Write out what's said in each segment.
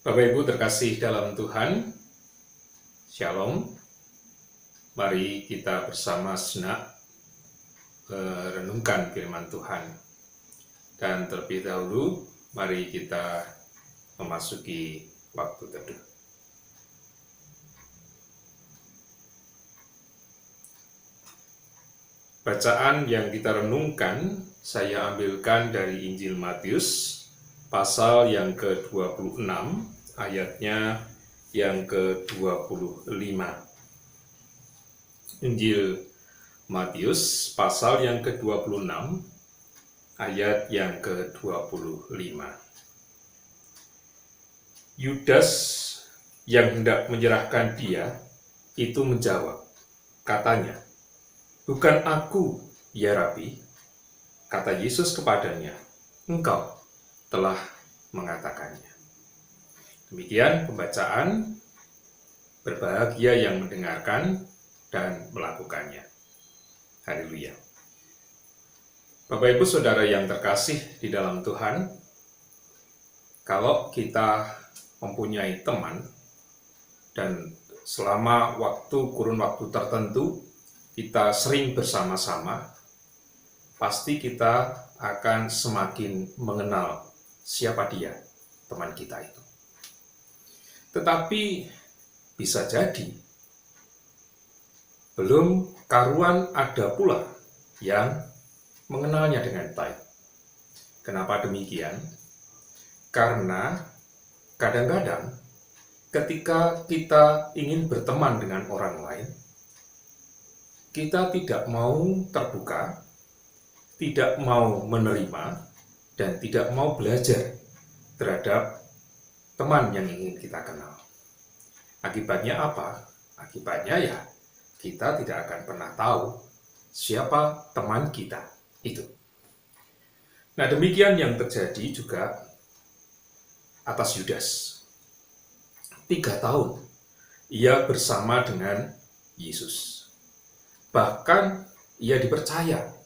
Bapak Ibu terkasih dalam Tuhan, Shalom. Mari kita bersama sejenak merenungkan firman Tuhan. Dan terlebih dahulu, mari kita memasuki waktu teduh. Bacaan yang kita renungkan, saya ambilkan dari Injil Matius, pasal yang ke-26, ayatnya yang ke-25. Injil Matius, pasal yang ke-26, ayat yang ke-25. Yudas yang hendak menyerahkan dia, itu menjawab, katanya, "Bukan aku, ya Rabi." Kata Yesus kepadanya, "Engkau telah mengatakannya." Demikian pembacaan. Berbahagia yang mendengarkan dan melakukannya. Haleluya. Bapak Ibu Saudara yang terkasih di dalam Tuhan, kalau kita mempunyai teman dan selama kurun waktu tertentu kita sering bersama-sama, pasti kita akan semakin mengenal siapa dia, teman kita itu. Tetapi bisa jadi belum karuan ada pula yang mengenalnya dengan baik. Kenapa demikian? Karena kadang-kadang ketika kita ingin berteman dengan orang lain, kita tidak mau terbuka, tidak mau menerima, dan tidak mau belajar terhadap teman yang ingin kita kenal. Akibatnya apa? Akibatnya ya kita tidak akan pernah tahu siapa teman kita itu. Nah, demikian yang terjadi juga atas Yudas. 3 tahun ia bersama dengan Yesus. Bahkan ia dipercaya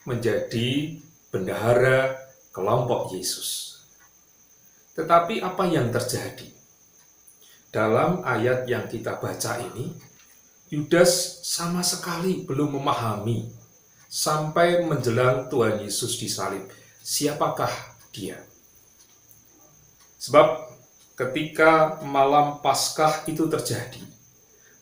menjadi bendahara kelompok Yesus. Tetapi apa yang terjadi? Dalam ayat yang kita baca ini, Yudas sama sekali belum memahami sampai menjelang Tuhan Yesus disalib, siapakah dia. Sebab ketika malam Paskah itu terjadi,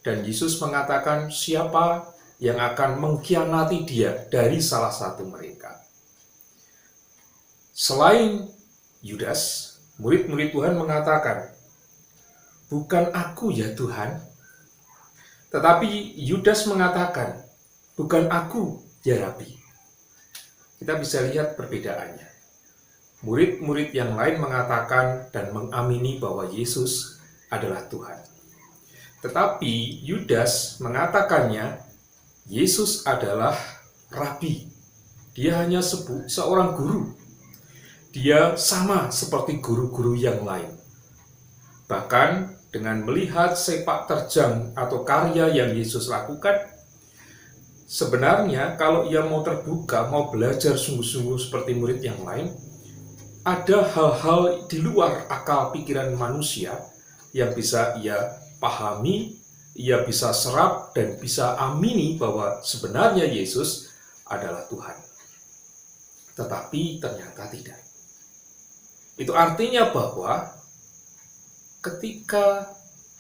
dan Yesus mengatakan siapa yang akan mengkhianati dia dari salah satu mereka. Selain Yudas, murid-murid Tuhan mengatakan, "Bukan aku ya Tuhan." Tetapi Yudas mengatakan, "Bukan aku ya Rabi." Kita bisa lihat perbedaannya. Murid-murid yang lain mengatakan dan mengamini bahwa Yesus adalah Tuhan. Tetapi Yudas mengatakannya, Yesus adalah Rabi. Dia hanya seorang guru. Dia sama seperti guru-guru yang lain. Bahkan dengan melihat sepak terjang atau karya yang Yesus lakukan, sebenarnya kalau ia mau terbuka, mau belajar sungguh-sungguh seperti murid yang lain, ada hal-hal di luar akal pikiran manusia yang bisa ia pahami, ia bisa serap dan bisa amini bahwa sebenarnya Yesus adalah Tuhan. Tetapi ternyata tidak. Itu artinya bahwa ketika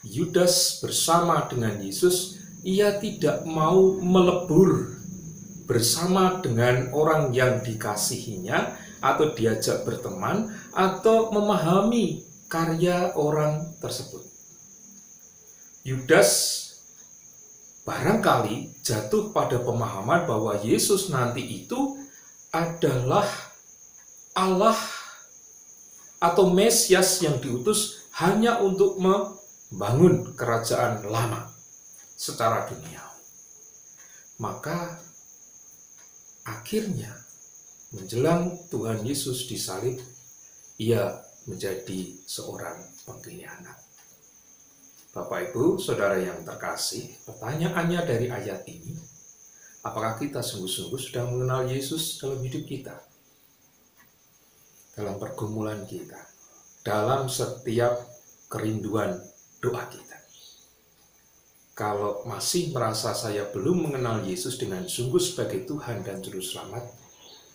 Yudas bersama dengan Yesus, ia tidak mau melebur bersama dengan orang yang dikasihinya atau diajak berteman atau memahami karya orang tersebut. Yudas barangkali jatuh pada pemahaman bahwa Yesus nanti itu adalah Allah atau Mesias yang diutus hanya untuk membangun kerajaan lama secara dunia. Maka akhirnya menjelang Tuhan Yesus disalib, ia menjadi seorang pengkhianat. Bapak Ibu, Saudara yang terkasih, pertanyaannya dari ayat ini, apakah kita sungguh-sungguh sudah mengenal Yesus dalam hidup kita? Dalam pergumulan kita, dalam setiap kerinduan doa kita. Kalau masih merasa saya belum mengenal Yesus dengan sungguh sebagai Tuhan dan Juru Selamat,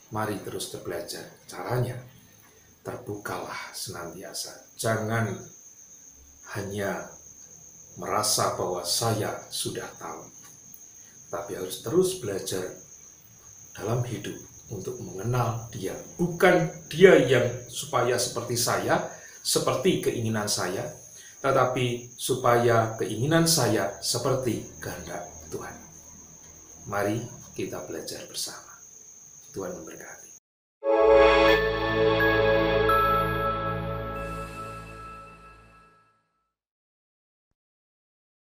mari terus belajar caranya. Terbukalah senantiasa. Jangan hanya merasa bahwa saya sudah tahu, tapi harus terus belajar dalam hidup untuk mengenal Dia. Bukan Dia yang supaya seperti saya, seperti keinginan saya, tetapi supaya keinginan saya seperti kehendak Tuhan. Mari kita belajar bersama. Tuhan memberkati.